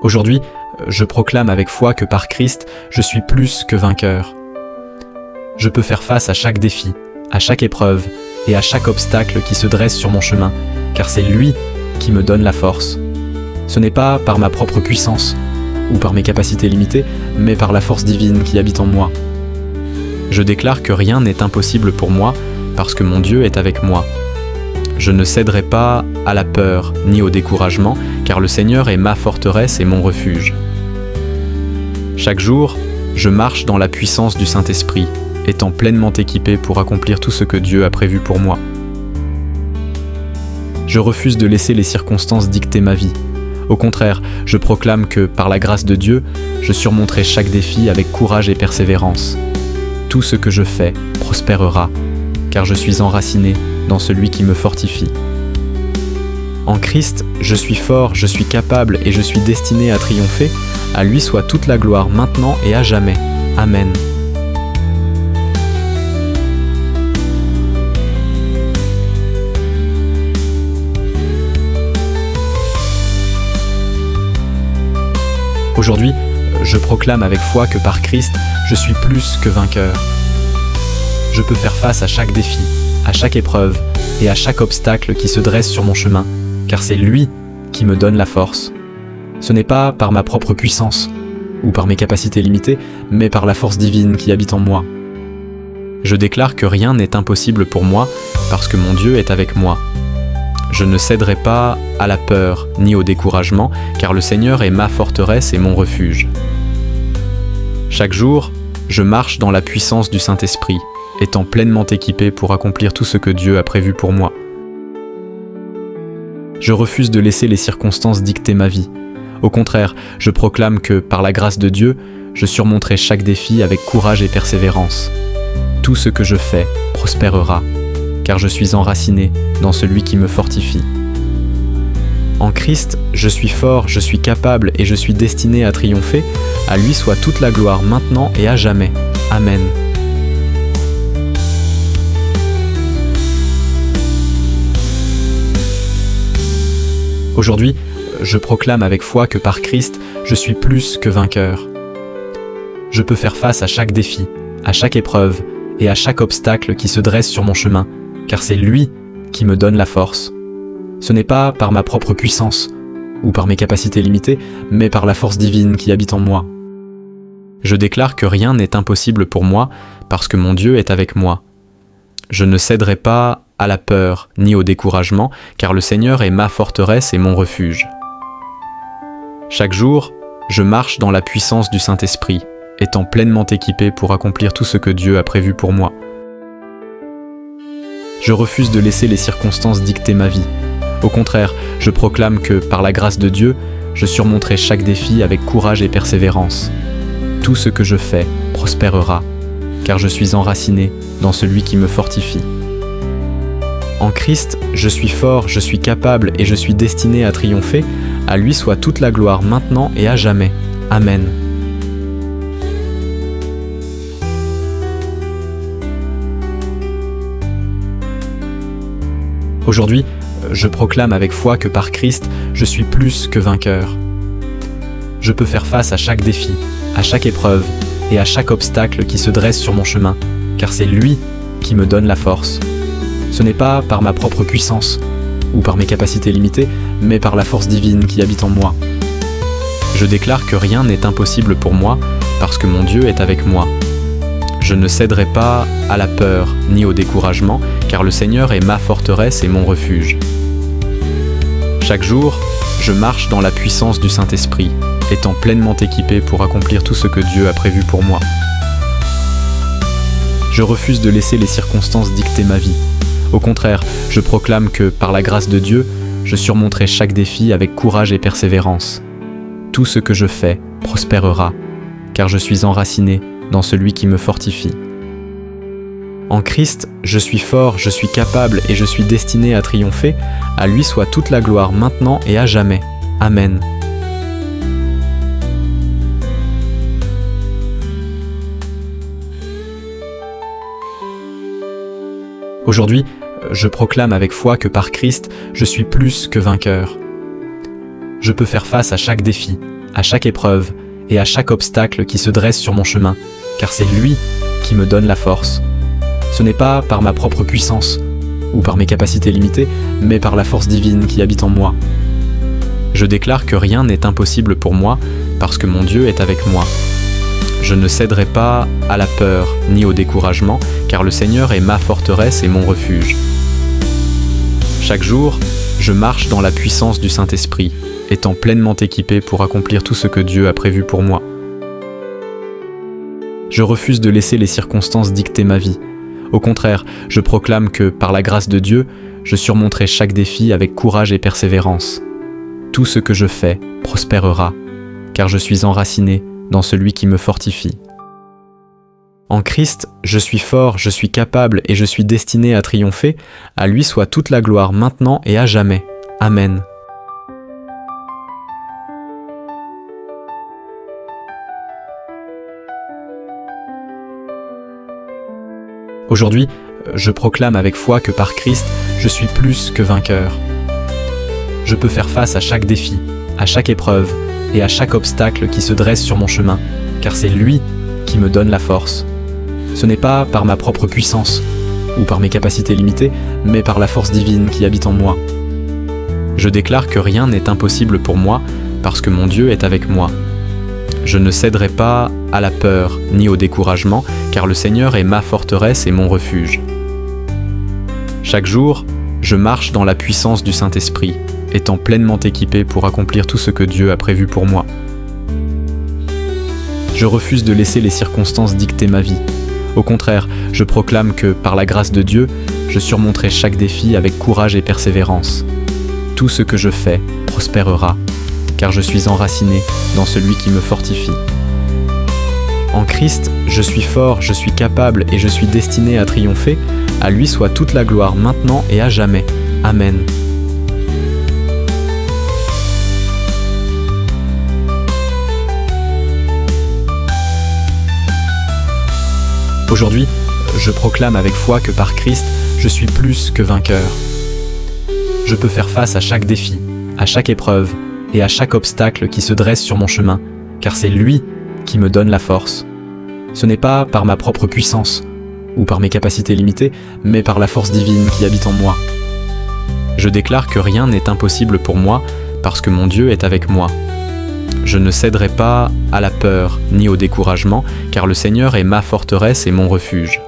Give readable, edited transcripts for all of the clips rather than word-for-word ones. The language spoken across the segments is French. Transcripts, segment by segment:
Aujourd'hui, je proclame avec foi que par Christ, je suis plus que vainqueur. Je peux faire face à chaque défi, à chaque épreuve et à chaque obstacle qui se dresse sur mon chemin, car c'est lui qui me donne la force. Ce n'est pas par ma propre puissance ou par mes capacités limitées, mais par la force divine qui habite en moi. Je déclare que rien n'est impossible pour moi parce que mon Dieu est avec moi. Je ne céderai pas à la peur ni au découragement, car le Seigneur est ma forteresse et mon refuge. Chaque jour, je marche dans la puissance du Saint-Esprit, étant pleinement équipé pour accomplir tout ce que Dieu a prévu pour moi. Je refuse de laisser les circonstances dicter ma vie. Au contraire, je proclame que, par la grâce de Dieu, je surmonterai chaque défi avec courage et persévérance. Tout ce que je fais prospérera, car je suis enraciné dans celui qui me fortifie. En Christ, je suis fort, je suis capable et je suis destiné à triompher. À lui soit toute la gloire maintenant et à jamais. Amen. Aujourd'hui, je proclame avec foi que par Christ, je suis plus que vainqueur. Je peux faire face à chaque défi, à chaque épreuve et à chaque obstacle qui se dresse sur mon chemin, car c'est lui qui me donne la force. Ce n'est pas par ma propre puissance ou par mes capacités limitées, mais par la force divine qui habite en moi. Je déclare que rien n'est impossible pour moi parce que mon Dieu est avec moi. Je ne céderai pas à la peur ni au découragement, car le Seigneur est ma forteresse et mon refuge. Chaque jour, je marche dans la puissance du Saint-Esprit, étant pleinement équipé pour accomplir tout ce que Dieu a prévu pour moi. Je refuse de laisser les circonstances dicter ma vie. Au contraire, je proclame que, par la grâce de Dieu, je surmonterai chaque défi avec courage et persévérance. Tout ce que je fais prospérera, car je suis enraciné dans celui qui me fortifie. En Christ, je suis fort, je suis capable et je suis destiné à triompher. À lui soit toute la gloire maintenant et à jamais. Amen. Aujourd'hui, je proclame avec foi que par Christ, je suis plus que vainqueur. Je peux faire face à chaque défi, à chaque épreuve et à chaque obstacle qui se dresse sur mon chemin, car c'est lui qui me donne la force. Ce n'est pas par ma propre puissance ou par mes capacités limitées, mais par la force divine qui habite en moi. Je déclare que rien n'est impossible pour moi parce que mon Dieu est avec moi. Je ne céderai pas à la peur ni au découragement, car le Seigneur est ma forteresse et mon refuge. Chaque jour, je marche dans la puissance du Saint-Esprit, étant pleinement équipé pour accomplir tout ce que Dieu a prévu pour moi. Je refuse de laisser les circonstances dicter ma vie. Au contraire, je proclame que, par la grâce de Dieu, je surmonterai chaque défi avec courage et persévérance. Tout ce que je fais prospérera, car je suis enraciné dans celui qui me fortifie. En Christ, je suis fort, je suis capable et je suis destiné à triompher. À lui soit toute la gloire maintenant et à jamais. Amen. Aujourd'hui, je proclame avec foi que par Christ, je suis plus que vainqueur. Je peux faire face à chaque défi, à chaque épreuve et à chaque obstacle qui se dresse sur mon chemin, car c'est lui qui me donne la force. Ce n'est pas par ma propre puissance ou par mes capacités limitées, mais par la force divine qui habite en moi. Je déclare que rien n'est impossible pour moi parce que mon Dieu est avec moi. Je ne céderai pas à la peur ni au découragement, car le Seigneur est ma forteresse et mon refuge. Chaque jour, je marche dans la puissance du Saint-Esprit, étant pleinement équipé pour accomplir tout ce que Dieu a prévu pour moi. Je refuse de laisser les circonstances dicter ma vie. Au contraire, je proclame que, par la grâce de Dieu, je surmonterai chaque défi avec courage et persévérance. Tout ce que je fais prospérera, car je suis enraciné dans celui qui me fortifie. En Christ, je suis fort, je suis capable et je suis destiné à triompher. À lui soit toute la gloire maintenant et à jamais. Amen. Aujourd'hui, je proclame avec foi que par Christ, je suis plus que vainqueur. Je peux faire face à chaque défi, à chaque épreuve et à chaque obstacle qui se dresse sur mon chemin, car c'est lui qui me donne la force. Ce n'est pas par ma propre puissance ou par mes capacités limitées, mais par la force divine qui habite en moi. Je déclare que rien n'est impossible pour moi parce que mon Dieu est avec moi. Je ne céderai pas à la peur ni au découragement, car le Seigneur est ma forteresse et mon refuge. Chaque jour, je marche dans la puissance du Saint-Esprit, étant pleinement équipé pour accomplir tout ce que Dieu a prévu pour moi. Je refuse de laisser les circonstances dicter ma vie. Au contraire, je proclame que, par la grâce de Dieu, je surmonterai chaque défi avec courage et persévérance. Tout ce que je fais prospérera, car je suis enraciné dans celui qui me fortifie. En Christ, je suis fort, je suis capable et je suis destiné à triompher. À lui soit toute la gloire maintenant et à jamais. Amen. Aujourd'hui, je proclame avec foi que par Christ, je suis plus que vainqueur. Je peux faire face à chaque défi, à chaque épreuve et à chaque obstacle qui se dresse sur mon chemin, car c'est lui qui me donne la force. Ce n'est pas par ma propre puissance ou par mes capacités limitées, mais par la force divine qui habite en moi. Je déclare que rien n'est impossible pour moi parce que mon Dieu est avec moi. Je ne céderai pas à la peur ni au découragement, car le Seigneur est ma forteresse et mon refuge. Chaque jour, je marche dans la puissance du Saint-Esprit, étant pleinement équipé pour accomplir tout ce que Dieu a prévu pour moi. Je refuse de laisser les circonstances dicter ma vie. Au contraire, je proclame que, par la grâce de Dieu, je surmonterai chaque défi avec courage et persévérance. Tout ce que je fais prospérera, car je suis enraciné dans celui qui me fortifie. En Christ, je suis fort, je suis capable et je suis destiné à triompher. À lui soit toute la gloire maintenant et à jamais. Amen. Aujourd'hui, je proclame avec foi que par Christ, je suis plus que vainqueur. Je peux faire face à chaque défi, à chaque épreuve et à chaque obstacle qui se dresse sur mon chemin, car c'est lui qui me donne la force. Ce n'est pas par ma propre puissance ou par mes capacités limitées, mais par la force divine qui habite en moi. Je déclare que rien n'est impossible pour moi parce que mon Dieu est avec moi. Je ne céderai pas à la peur ni au découragement, car le Seigneur est ma forteresse et mon refuge.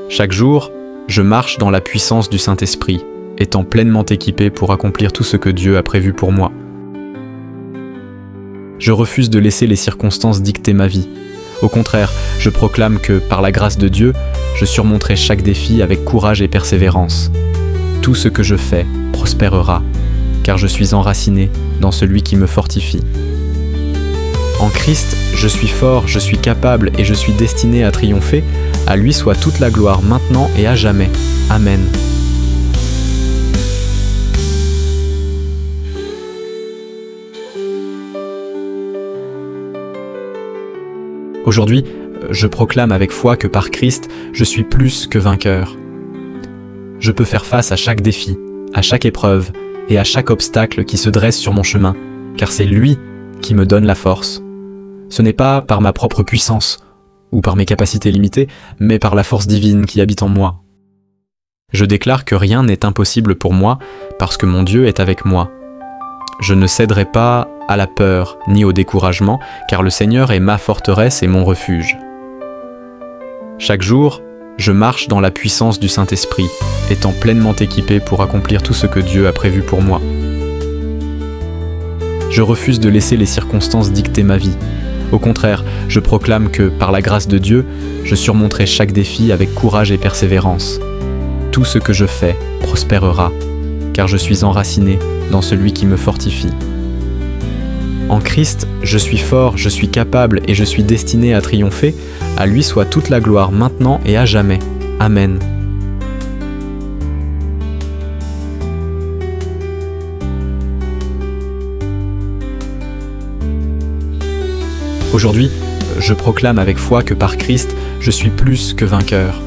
Chaque jour, je marche dans la puissance du Saint-Esprit, étant pleinement équipé pour accomplir tout ce que Dieu a prévu pour moi. Je refuse de laisser les circonstances dicter ma vie. Au contraire, je proclame que, par la grâce de Dieu, je surmonterai chaque défi avec courage et persévérance. Tout ce que je fais prospérera, car je suis enraciné dans celui qui me fortifie. En Christ, je suis fort, je suis capable et je suis destiné à triompher. À lui soit toute la gloire maintenant et à jamais. Amen. Aujourd'hui, je proclame avec foi que par Christ, je suis plus que vainqueur. Je peux faire face à chaque défi, à chaque épreuve et à chaque obstacle qui se dresse sur mon chemin, car c'est lui qui me donne la force. Ce n'est pas par ma propre puissance ou par mes capacités limitées, mais par la force divine qui habite en moi. Je déclare que rien n'est impossible pour moi parce que mon Dieu est avec moi. Je ne céderai pas à la peur ni au découragement, car le Seigneur est ma forteresse et mon refuge. Chaque jour, je marche dans la puissance du Saint-Esprit, étant pleinement équipé pour accomplir tout ce que Dieu a prévu pour moi. Je refuse de laisser les circonstances dicter ma vie. Au contraire, je proclame que, par la grâce de Dieu, je surmonterai chaque défi avec courage et persévérance. Tout ce que je fais prospérera, car je suis enraciné dans celui qui me fortifie. En Christ, je suis fort, je suis capable et je suis destiné à triompher. À lui soit toute la gloire maintenant et à jamais. Amen. Aujourd'hui, je proclame avec foi que par Christ, je suis plus que vainqueur.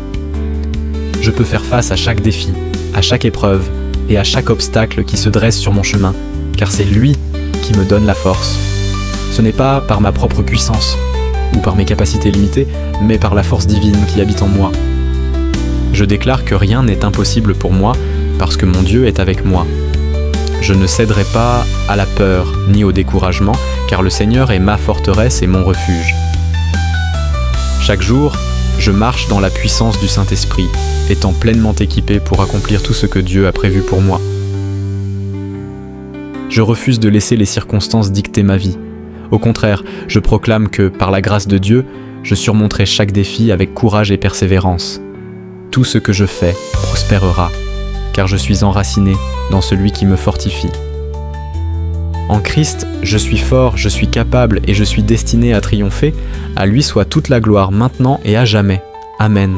Je peux faire face à chaque défi, à chaque épreuve et à chaque obstacle qui se dresse sur mon chemin, car c'est lui qui me donne la force. Ce n'est pas par ma propre puissance ou par mes capacités limitées, mais par la force divine qui habite en moi. Je déclare que rien n'est impossible pour moi parce que mon Dieu est avec moi. Je ne céderai pas à la peur ni au découragement, car le Seigneur est ma forteresse et mon refuge. Chaque jour, je marche dans la puissance du Saint-Esprit, étant pleinement équipé pour accomplir tout ce que Dieu a prévu pour moi. Je refuse de laisser les circonstances dicter ma vie. Au contraire, je proclame que, par la grâce de Dieu, je surmonterai chaque défi avec courage et persévérance. Tout ce que je fais prospérera, car je suis enraciné dans celui qui me fortifie. En Christ, je suis fort, je suis capable et je suis destiné à triompher. À lui soit toute la gloire maintenant et à jamais. Amen.